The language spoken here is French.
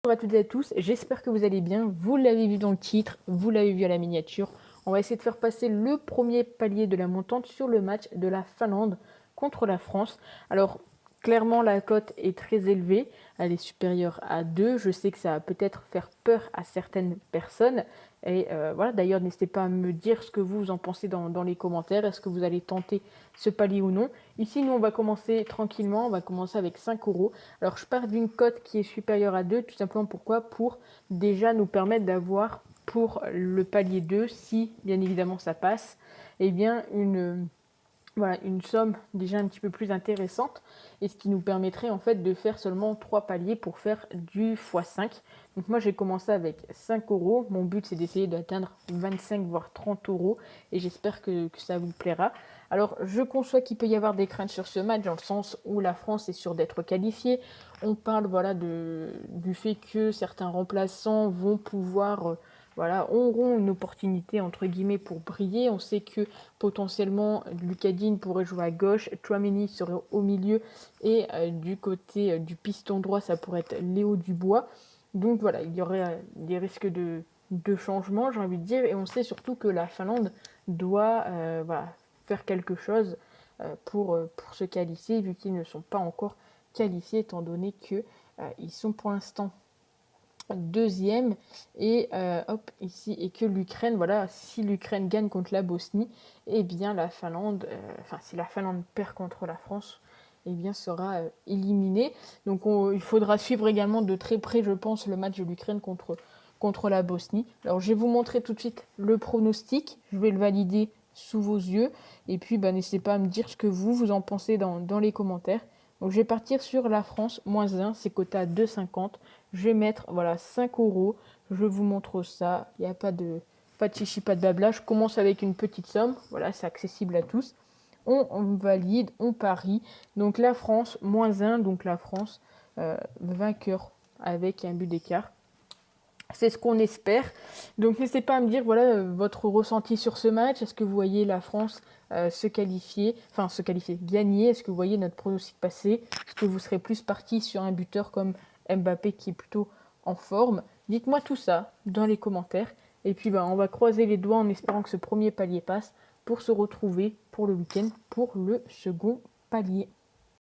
Bonjour à toutes et à tous, j'espère que vous allez bien. Vous l'avez vu dans le titre, vous l'avez vu à la miniature. On va essayer de faire passer le premier palier de la montante sur le match de la Finlande contre la France. Alors, clairement, la cote est très élevée, elle est supérieure à 2. Je sais que ça va peut-être faire peur à certaines personnes. Et voilà, d'ailleurs, n'hésitez pas à me dire ce que vous en pensez dans les commentaires. Est-ce que vous allez tenter ce palier ou non? Ici, nous, on va commencer tranquillement. On va commencer avec 5 euros. Alors, je pars d'une cote qui est supérieure à 2, tout simplement pourquoi? Pour déjà nous permettre d'avoir pour le palier 2, si bien évidemment ça passe, eh bien voilà, une somme déjà un petit peu plus intéressante, et ce qui nous permettrait en fait de faire seulement 3 paliers pour faire du x5. Donc moi j'ai commencé avec 5 euros, mon but c'est d'essayer d'atteindre 25 voire 30 euros, et j'espère que ça vous plaira. Alors je conçois qu'il peut y avoir des craintes sur ce match, dans le sens où la France est sûre d'être qualifiée. On parle voilà, du fait que certains remplaçants vont pouvoir... voilà, auront une opportunité entre guillemets pour briller. On sait que potentiellement Lucas Digne pourrait jouer à gauche, Tchouaméni serait au milieu, et du côté du piston droit ça pourrait être Léo Dubois. Donc voilà, il y aurait des risques de changement, j'ai envie de dire, et on sait surtout que la Finlande doit voilà, faire quelque chose pour se qualifier, vu qu'ils ne sont pas encore qualifiés, étant donné que ils sont pour l'instant deuxième, et hop ici, et que l'Ukraine, voilà, si l'Ukraine gagne contre la Bosnie, et bien la Finlande, enfin si la Finlande perd contre la France, et bien sera éliminée. Donc il faudra suivre également de très près, je pense, le match de l'Ukraine contre la Bosnie. Alors je vais vous montrer tout de suite le pronostic, je vais le valider sous vos yeux, et puis n'hésitez pas à me dire ce que vous en pensez dans les commentaires. Donc je vais partir sur la France, -1, c'est coté à 2,50. Je vais mettre voilà, 5 euros. Je vous montre ça. Il n'y a pas de chichi, pas de blabla. Je commence avec une petite somme. Voilà, c'est accessible à tous. On valide, on parie. Donc la France, -1. Donc la France, vainqueur avec un but d'écart. C'est ce qu'on espère. Donc n'hésitez pas à me dire voilà, votre ressenti sur ce match. Est-ce que vous voyez la France se qualifier, gagner? Est-ce que vous voyez notre pronostic passer? Est-ce que vous serez plus parti sur un buteur comme Mbappé qui est plutôt en forme? Dites-moi tout ça dans les commentaires. Et puis on va croiser les doigts en espérant que ce premier palier passe pour se retrouver pour le week-end pour le second palier.